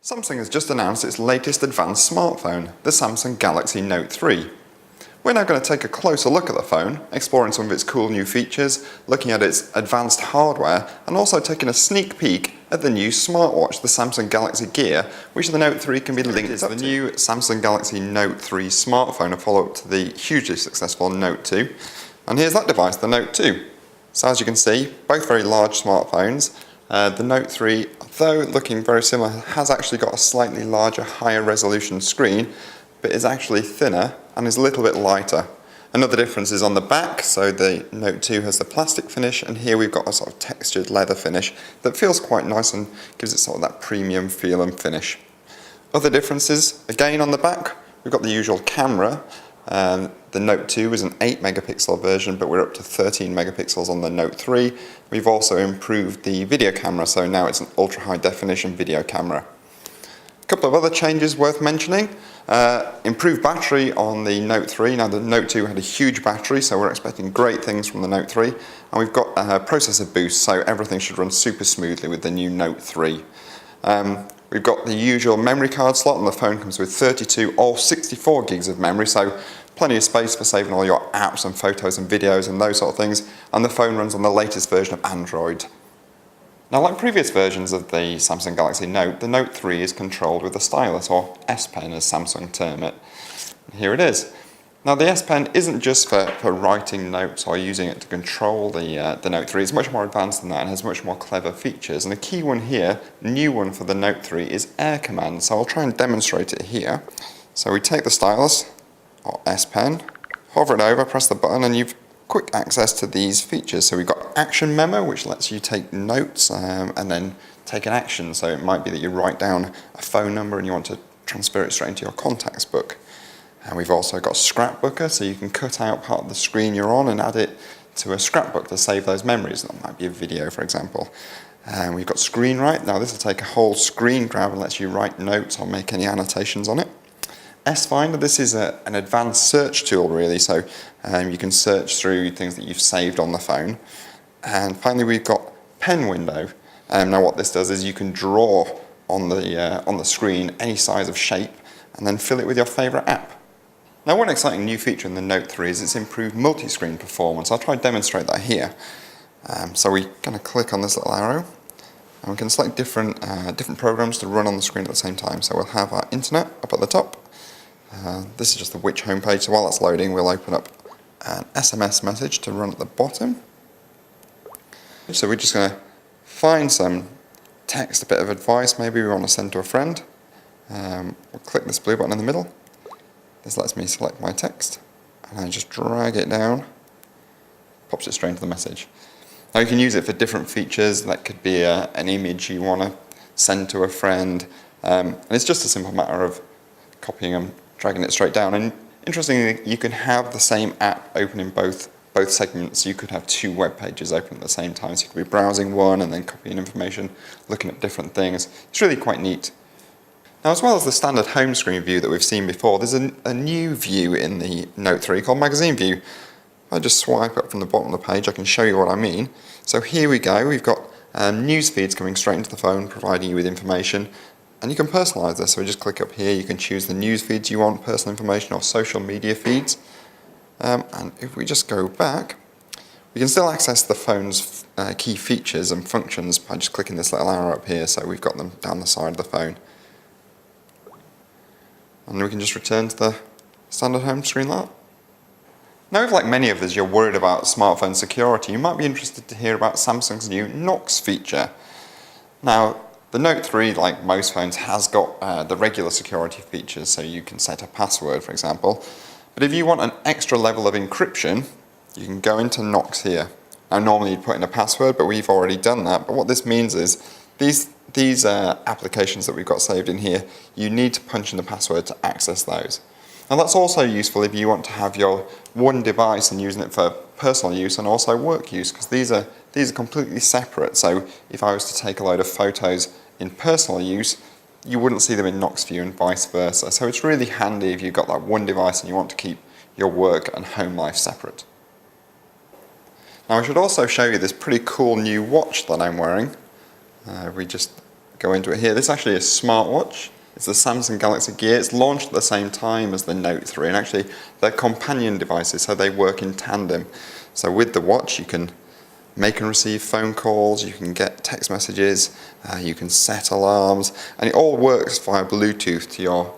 Samsung has just announced its latest advanced smartphone, the Samsung Galaxy Note 3. We're now going to take a closer look at the phone, exploring some of its cool new features, looking at its advanced hardware, and also taking a sneak peek at the new smartwatch, the Samsung Galaxy Gear, which the Note 3 can be linked to. The new Samsung Galaxy Note 3 smartphone, a follow-up to the hugely successful Note 2. And here's that device, the Note 2. So as you can see, both very large smartphones. The Note 3, though looking very similar, has actually got a slightly larger, higher resolution screen, but is actually thinner and is a little bit lighter. Another difference is on the back, so the Note 2 has the plastic finish, and here we've got a sort of textured leather finish that feels quite nice and gives it sort of that premium feel and finish. Other differences, again on the back, we've got the usual camera. The Note 2 is an 8 megapixel version, but we're up to 13 megapixels on the Note 3. We've also improved the video camera, so now it's an ultra high definition video camera. A couple of other changes worth mentioning. Improved battery on the Note 3. Now the Note 2 had a huge battery, so we're expecting great things from the Note 3. And we've got a processor boost, so everything should run super smoothly with the new Note 3. We've got the usual memory card slot, and the phone comes with 32 or 64 gigs of memory, so plenty of space for saving all your apps and photos and videos and those sort of things. And the phone runs on the latest version of Android. Now, like previous versions of the Samsung Galaxy Note, the Note 3 is controlled with a stylus, or S Pen as Samsung term it. Here it is. Now the S Pen isn't just for writing notes or using it to control the Note 3, it's much more advanced than that and has much more clever features. And the key one here, new one for the Note 3, is Air Command. So I'll try and demonstrate it here. So we take the stylus, or S Pen, hover it over, press the button, and you've quick access to these features. So we've got Action Memo, which lets you take notes and then take an action. So it might be that you write down a phone number and you want to transfer it straight into your contacts book. And we've also got Scrapbooker, so you can cut out part of the screen you're on and add it to a scrapbook to save those memories. That might be a video, for example. And we've got Screen Write. Now this will take a whole screen grab and lets you write notes or make any annotations on it. S Finder, this is an advanced search tool really, so you can search through things that you've saved on the phone. And finally we've got Pen Window. Now what this does is you can draw on the screen any size of shape and then fill it with your favourite app. Now one exciting new feature in the Note 3 is its improved multi-screen performance. I'll try and demonstrate that here. So we're going to click on this little arrow and we can select different programs to run on the screen at the same time. So we'll have our internet up at the top. This is just the Which homepage, so while that's loading we'll open up an SMS message to run at the bottom. So we're just going to find some text, a bit of advice maybe we want to send to a friend. We'll click this blue button in the middle. This lets me select my text and I just drag it down, pops it straight into the message. Now you can use it for different features. That could be an image you want to send to a friend, and it's just a simple matter of copying them, dragging it straight down. And interestingly, you can have the same app open in both segments. You could have two web pages open at the same time. So you could be browsing one and then copying information, looking at different things. It's really quite neat. Now, as well as the standard home screen view that we've seen before, there's a new view in the Note 3 called Magazine View. If I just swipe up from the bottom of the page, I can show you what I mean. So here we go. We've got news feeds coming straight into the phone, providing you with information. And you can personalise this, so we just click up here, you can choose the news feeds you want, personal information or social media feeds. And if we just go back, we can still access the phone's key features and functions by just clicking this little arrow up here, so we've got them down the side of the phone. And we can just return to the standard home screen like that. Now, if like many of us you're worried about smartphone security, you might be interested to hear about Samsung's new Knox feature. Now, the Note 3, like most phones, has got the regular security features, so you can set a password, for example. But if you want an extra level of encryption, you can go into Knox here. Now, normally you'd put in a password, but we've already done that. But what this means is these applications that we've got saved in here, you need to punch in the password to access those. And that's also useful if you want to have your one device and using it for personal use and also work use, because these are completely separate. So if I was to take a load of photos in personal use, you wouldn't see them in Knox View and vice versa. So it's really handy if you've got that one device and you want to keep your work and home life separate. Now I should also show you this pretty cool new watch that I'm wearing. We just go into it here. This is actually a smartwatch. It's the Samsung Galaxy Gear. It's launched at the same time as the Note 3, and actually they're companion devices, so they work in tandem. So with the watch you can make and receive phone calls, you can get text messages, you can set alarms, and it all works via Bluetooth to your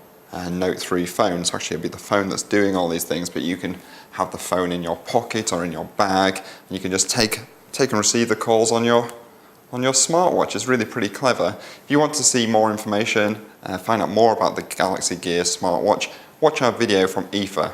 Note 3 phone. So actually it'll be the phone that's doing all these things, but you can have the phone in your pocket or in your bag, and you can just take and receive the calls on your smartwatch. It's really pretty clever. If you want to see more information, find out more about the Galaxy Gear smartwatch, watch our video from IFA.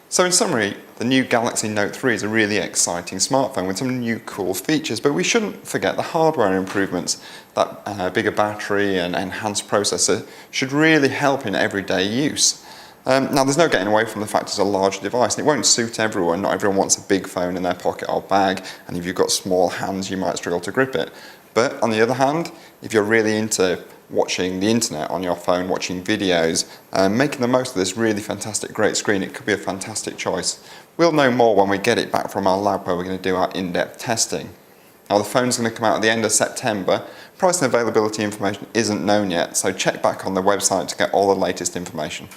So in summary, the new Galaxy Note 3 is a really exciting smartphone with some new cool features, but we shouldn't forget the hardware improvements. That bigger battery and enhanced processor should really help in everyday use. Now there's no getting away from the fact it's a large device, and it won't suit everyone. Not everyone wants a big phone in their pocket or bag, and if you've got small hands you might struggle to grip it. But on the other hand, if you're really into watching the internet on your phone, watching videos, making the most of this really fantastic great screen, it could be a fantastic choice. We'll know more when we get it back from our lab where we're going to do our in-depth testing. Now the phone's going to come out at the end of September. Price and availability information isn't known yet, so check back on the website to get all the latest information.